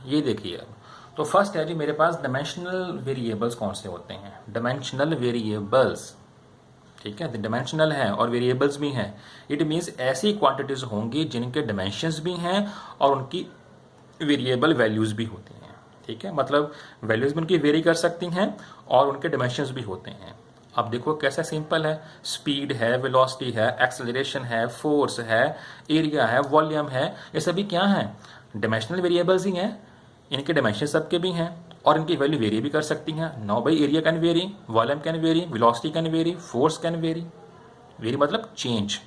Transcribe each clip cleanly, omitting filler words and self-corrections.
ये देखिए अब, तो फर्स्ट है जी मेरे पास डायमेंशनल वेरिएबल्स कौन से होते हैं, डायमेंशनल वेरिएबल्स, ठीक है, डायमेंशनल है और वेरिएबल्स भी हैं। इट मीन्स ऐसी क्वांटिटीज होंगी जिनके डायमेंशंस भी हैं और उनकी वेरिएबल वैल्यूज भी होती हैं, ठीक है, मतलब वैल्यूज भी उनकी वेरी कर सकती हैं और उनके डायमेंशंस भी होते हैं। अब देखो कैसा सिंपल है, स्पीड है, वेलोसिटी है, एक्सेलरेशन है, फोर्स है, एरिया है, वॉल्यूम है, ये सभी क्या हैं, डायमेंशनल वेरिएबल्स ही हैं। इनके डायमेंशन सबके भी हैं और इनकी वैल्यू वेरी भी कर सकती हैं। नाउ भाई area can very, volume can very, velocity can very, force can very, very मतलब चेंज,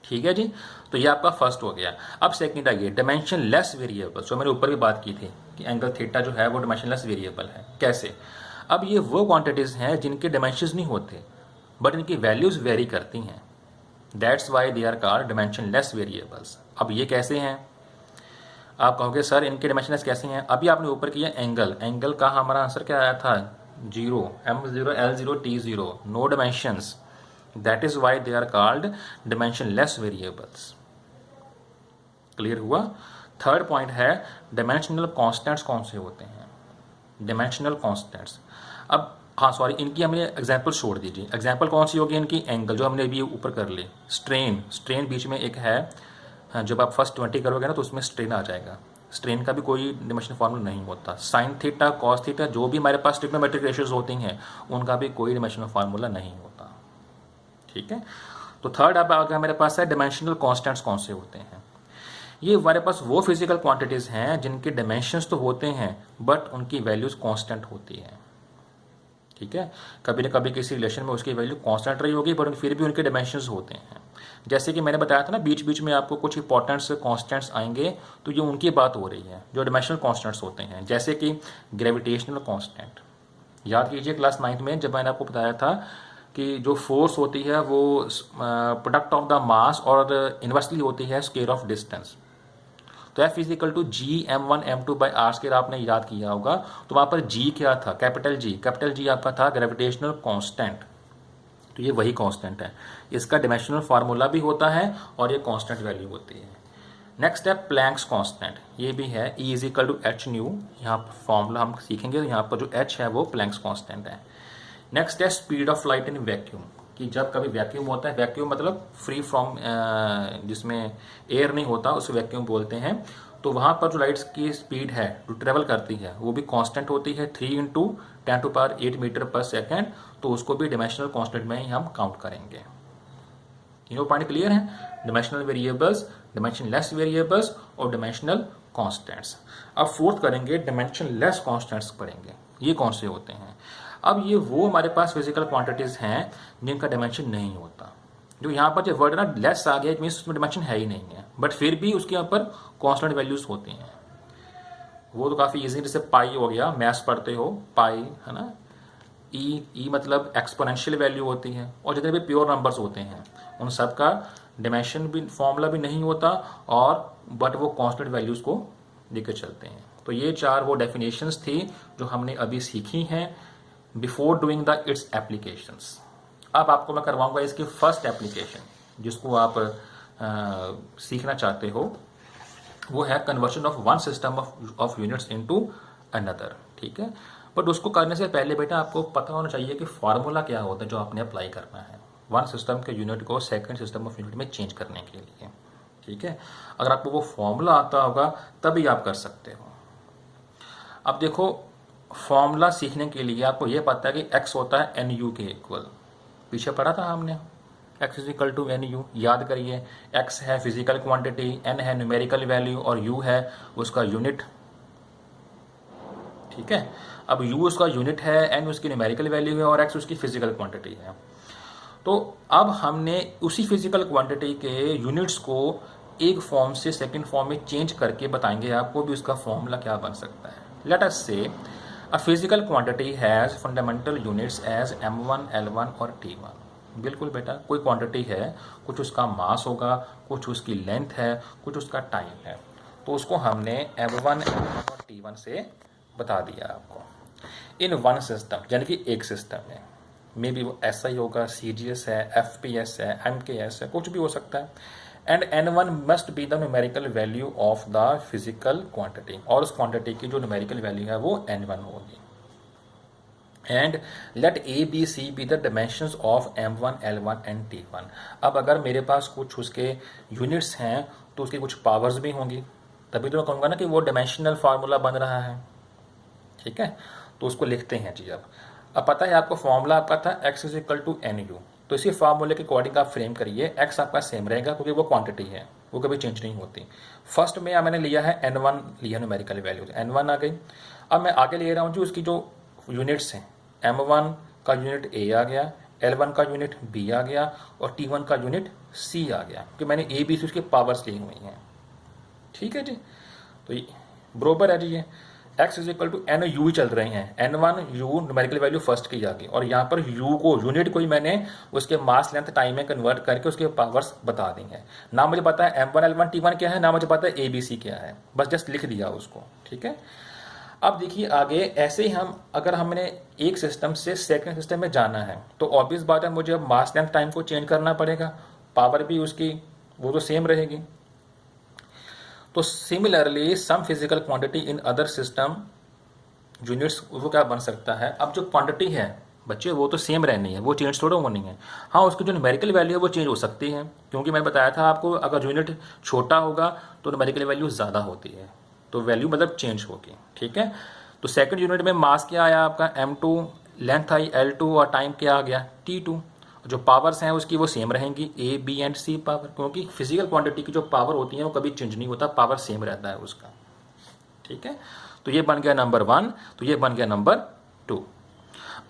ठीक है जी। तो ये आपका फर्स्ट हो गया। अब सेकंड आइए डायमेंशन लेस वेरिएबल, जो मैंने ऊपर भी बात की थी कि एंगल थीटा जो है वो डायमेंशन लेस वेरिएबल है। कैसे, अब ये वो क्वांटिटीज हैं जिनके डायमेंशंस नहीं होते बट इनकी वैल्यूज वेरी करती हैं, that's why they are called dimensionless variables. अब ये कैसे हैं, आप कहोगे सर इनके डायमेंशंस कैसे हैं। अभी आपने ऊपर किया एंगल, एंगल का हमारा आंसर क्या आया था, 0, m0 l0 t0, no dimensions, that is why they are called dimensionless variables. Clear हुआ। थर्ड पॉइंट है डायमेंशनल कांस्टेंट्स कौन से होते हैं, डायमेंशनल कांस्टेंट्स। अब हाँ सॉरी, इनकी हमने एग्जाम्पल छोड़ दीजिए। एग्जाम्पल कौन सी होगी इनकी, एंगल जो हमने अभी ऊपर कर ली, स्ट्रेन, स्ट्रेन बीच में एक है, हाँ, जब आप फर्स्ट 20 करोगे ना तो उसमें स्ट्रेन आ जाएगा। स्ट्रेन का भी कोई डायमेंशन फॉर्मूला नहीं होता। साइन थीटा, कॉस थीटा, जो भी हमारे पास ट्रिग्नोमेट्रिक रेशियोज होती हैं उनका भी कोई डायमेंशनल फार्मूला नहीं होता, ठीक है। तो थर्ड अब आगे हमारे पास है डायमेंशनल कांस्टेंट्स कौन से होते हैं। ये हमारे पास वो फिजिकल क्वांटिटीज हैं जिनके डायमेंशंस तो होते हैं बट उनकी वैल्यूज कांस्टेंट होती है, ठीक है। कभी न कभी किसी रिलेशन में उसकी वैल्यू कांस्टेंट रही होगी बट फिर भी उनके डायमेंशंस होते हैं। जैसे कि मैंने बताया था ना, बीच बीच में आपको कुछ इंपॉर्टेंट कांस्टेंट्स आएंगे, तो ये उनकी बात हो रही है जो डायमेंशनल कांस्टेंट्स होते हैं। जैसे कि ग्रेविटेशनल कांस्टेंट, याद कीजिए क्लास 9th में जब मैंने आपको बताया था कि जो फोर्स होती है वो प्रोडक्ट ऑफ द मास और इनवर्सली होती है स्क्वायर ऑफ डिस्टेंस। तो F is equal to G m1 m2 by r square, आपने याद किया होगा। तो वहां पर G क्या था, कैपिटल G आपका था ग्रेविटेशनल कांस्टेंट, तो ये वही कांस्टेंट है। इसका डायमेंशनल फार्मूला भी होता है और ये कांस्टेंट वैल्यू होती है। नेक्स्ट है प्लैंक्स कांस्टेंट, ये भी है E is equal to h nu, यहाँ पर फॉर्मूला हम सीखेंगे, यहाँ पर जो H है वो प्लैंक्स कांस्टेंट है। नेक्स्ट है speed of light in vacuum, कि जब कभी वैक्यूम होता है, वैक्यूम मतलब फ्री फ्रॉम, जिसमें एयर नहीं होता उसे वैक्यूम बोलते हैं, तो वहां पर जो लाइट्स की स्पीड है जो ट्रेवल करती है वो भी कांस्टेंट होती है, 3 × 10⁸ मीटर पर सेकेंड, तो उसको भी डायमेंशनल कांस्टेंट में ही हम काउंट करेंगे। तीनों पॉइंट क्लियर हैं, dimensional variables, dimension less variables और डायमेंशनल कांस्टेंट्स। अब फोर्थ करेंगे डायमेंशन लेस कांस्टेंट्स पढ़ेंगे, ये कौन से होते हैं। अब ये वो हमारे पास फिजिकल क्वांटिटीज हैं जिनका डायमेंशन नहीं होता। जो यहाँ पर जो वर्ड ना लेस आ गया, इट मीन्स उसमें डायमेंशन है ही नहीं है, बट फिर भी उसके यहाँ पर कांस्टेंट वैल्यूज होती हैं। वो तो काफी इजी, जैसे पाई हो गया, मैथ्स पढ़ते हो, पाई है ना, ई मतलब एक्सपोनेंशियल वैल्यू होती है, और जितने भी प्योर नंबर्स होते हैं उन सब का डायमेंशन भी फॉर्मूला भी नहीं होता, और बट वो कांस्टेंट वैल्यूज को लेकर चलते हैं। तो ये चार वो डेफिनेशंस थी जो हमने अभी सीखी हैं before doing the it's applications. अब आपको मैं करवाऊंगा इसकी फर्स्ट एप्लीकेशन जिसको आप सीखना चाहते हो, वो है conversion of one system of units into another, ठीक है। बट उसको करने से पहले बेटा आपको पता होना चाहिए कि फार्मूला क्या होता है जो आपने अप्लाई करना है वन सिस्टम के यूनिट को सेकंड सिस्टम ऑफ यूनिट में चेंज करने के लिए, ठीक है। अगर आपको वो फॉर्मूला आता होगा तभी आप कर सकते हो। अब देखो, फॉर्मूला सीखने के लिए आपको ये पता है कि x होता है एन यू के इक्वल, पीछे पढ़ा था हमने, x is equal to n u. याद करिए, x है फिजिकल क्वांटिटी, n है न्यूमेरिकल वैल्यू और u है उसका यूनिट, ठीक है। अब u उसका यूनिट है, n उसकी न्यूमेरिकल वैल्यू है और x उसकी फिजिकल क्वांटिटी है। तो अब हमने उसी फिजिकल क्वांटिटी के यूनिट्स को एक फॉर्म से सेकंड फॉर्म में चेंज करके बताएंगे आपको भी उसका फॉर्मूला क्या बन सकता है। Let us say a physical quantity has fundamental units as m1, l1 और t1। बिल्कुल बेटा, कोई क्वांटिटी है, कुछ उसका मास होगा, कुछ उसकी लेंथ है, कुछ उसका टाइम है, तो उसको हमने m1, l1 और t1 से बता दिया आपको इन वन सिस्टम, यानी कि एक सिस्टम है। मे बी वो ऐसा ही होगा, CGS है, FPS है, MKS है, कुछ भी हो सकता है। And n1 must be the numerical value of the physical quantity, और उस क्वांटिटी की जो न्यूमेरिकल वैल्यू है वो n1 होगी। And let a b c be the dimensions of m1 l1 and t1। अब अगर मेरे पास कुछ उसके यूनिट्स हैं तो उसकी कुछ पावर्स भी होंगी, तभी तो मैं कहूँगा ना कि वो डायमेंशनल फार्मूला बन रहा है। ठीक है, तो उसको लिखते हैं जी। अब पता है आपको फॉर्मूला आपका था x is equal to n u, तो इसी फार्मूले के अकॉर्डिंग आप फ्रेम करिए। x आपका सेम रहेगा क्योंकि वो क्वांटिटी है, वो कभी चेंज नहीं होती। फर्स्ट में मैंने लिया है n1 लिया न्यूमेरिकल वैल्यू, n1 आ गई। अब मैं आगे ले रहा हूँ जी उसकी जो यूनिट्स हैं, m1 का यूनिट a आ गया, l1 का यूनिट b आ गया और t1 का यूनिट c आ गया, क्योंकि मैंने a b सी उसकी पावर्स ली हुई हैं। ठीक है जी, तो ये बरोबर है जी। ये x is equal to n u चल रहे हैं, n1 u numerical value first की आ गई, और यहाँ पर u को यूनिट को ही मैंने उसके मास लेंथ टाइम में कन्वर्ट करके उसके पावर्स बता दी हैं। ना मुझे पता है m1 l1 t1 क्या है, ना मुझे पता है abc क्या है, बस जस्ट लिख दिया उसको। ठीक है, अब देखिए आगे ऐसे ही हम अगर हमने एक सिस्टम से सेकंड सिस्टम में जाना है तो ऑब्वियस बात है मुझे अब मास लेंथ टाइम को चेंज करना पड़ेगा, पावर भी उसकी वो तो सेम रहेगी। तो similarly some physical quantity in other system units वो क्या बन सकता है। अब जो क्वांटिटी है बच्चे वो तो सेम रहनी है, वो चेंज थोड़ा होनी है। हाँ, उसकी जो न्यूमेरिकल वैल्यू है वो चेंज हो सकती है, क्योंकि मैंने बताया था आपको अगर यूनिट छोटा होगा तो न्यूमेरिकल वैल्यू ज़्यादा होती है, तो वैल्यू मतलब चेंज होगी। ठीक है, तो सेकंड यूनिट में मास क्या आया आपका m2, लेंथ आई l2 और टाइम क्या आ गया t2। जो पावर्स हैं उसकी वो सेम रहेंगी a b and c power, क्योंकि फिजिकल क्वांटिटी की जो पावर होती है वो कभी चेंज नहीं होता, पावर सेम रहता है उसका। ठीक है, तो ये बन गया नंबर 1, तो ये बन गया नंबर 2।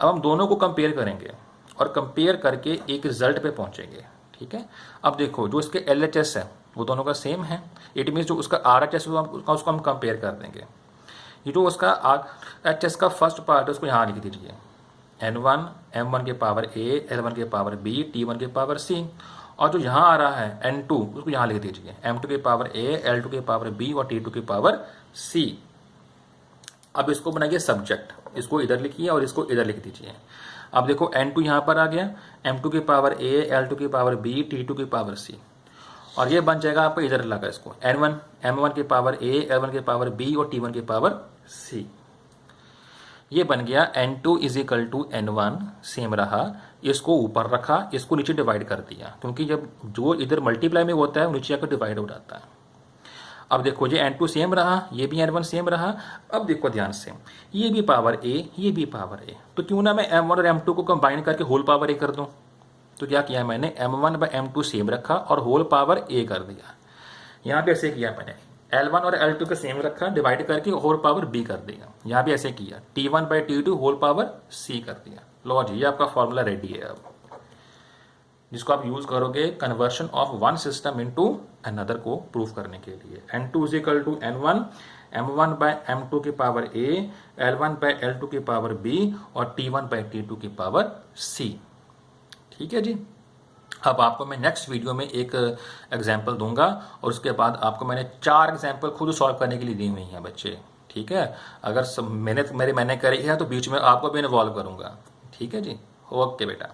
अब हम दोनों को कंपेयर करेंगे और कंपेयर करके एक रिजल्ट पे पहुंचेंगे। ठीक है, अब देखो जो इसके LHS है वो दोनों का सेम है, इट मीन्स जो उसका RHS उसको हम कंपेयर कर देंगे। ये जो उसका RHS का फर्स्ट पार्ट है उसको यहाँ लिख दीजिए, n1 m1 के पावर a, l1 के पावर b, t1 के पावर c, और जो यहाँ आ रहा है n2 उसको यहाँ लिख दीजिए, m2 के पावर a, l2 के पावर b और t2 के पावर c। अब इसको बनाइए सब्जेक्ट, इसको इधर लिखिए और इसको इधर लिख दीजिए। अब देखो n2 यहाँ पर आ गया, m2 के पावर a, l2 के पावर b, t2 के पावर c, और ये बन जाएगा आपको इधर लगा इसको n1 m1 के पावर a, l1 के पावर b और t1 के पावर c। ये बन गया n2 is equal to n1 same रहा, इसको ऊपर रखा, इसको नीचे डिवाइड कर दिया, क्योंकि जब जो इधर मल्टीप्लाई में होता है वो नीचे आकर डिवाइड हो जाता है। अब देखो ये n2 सेम रहा, ये भी n1 सेम रहा। अब देखो ध्यान से, ये भी पावर a, ये भी पावर a, तो क्यों ना मैं m1 और m2 को कंबाइन करके होल पावर a कर दूं। तो क्या किया मैंने, m1 बाय m2 सेम रखा और होल पावर a कर दिया। यहाँ भी ऐसे किया मैंने, L1 और L2 को सेम रखा, डिवाइड करके होल पावर b कर दिया। यहाँ भी ऐसे किया, T1 by T2 whole power c कर दिया। लो जी, ये आपका फॉर्मूला रेडी है अब, जिसको आप यूज करोगे conversion of one system into another को प्रूफ करने के लिए। n2 is equal to n1 m1 bye m2 की power a, L1 bye L2 की पावर b और T1 बाय T2 की पावर c। ठीक है जी, अब आपको मैं नेक्स्ट वीडियो में एक एग्जाम्पल दूंगा और उसके बाद आपको मैंने 4 एग्जाम्पल खुद सॉल्व करने के लिए दी हुई हैं बच्चे। ठीक है, अगर मैंने करी है तो बीच में आपको भी इन्वॉल्व करूंगा। ठीक है जी, ओके बेटा।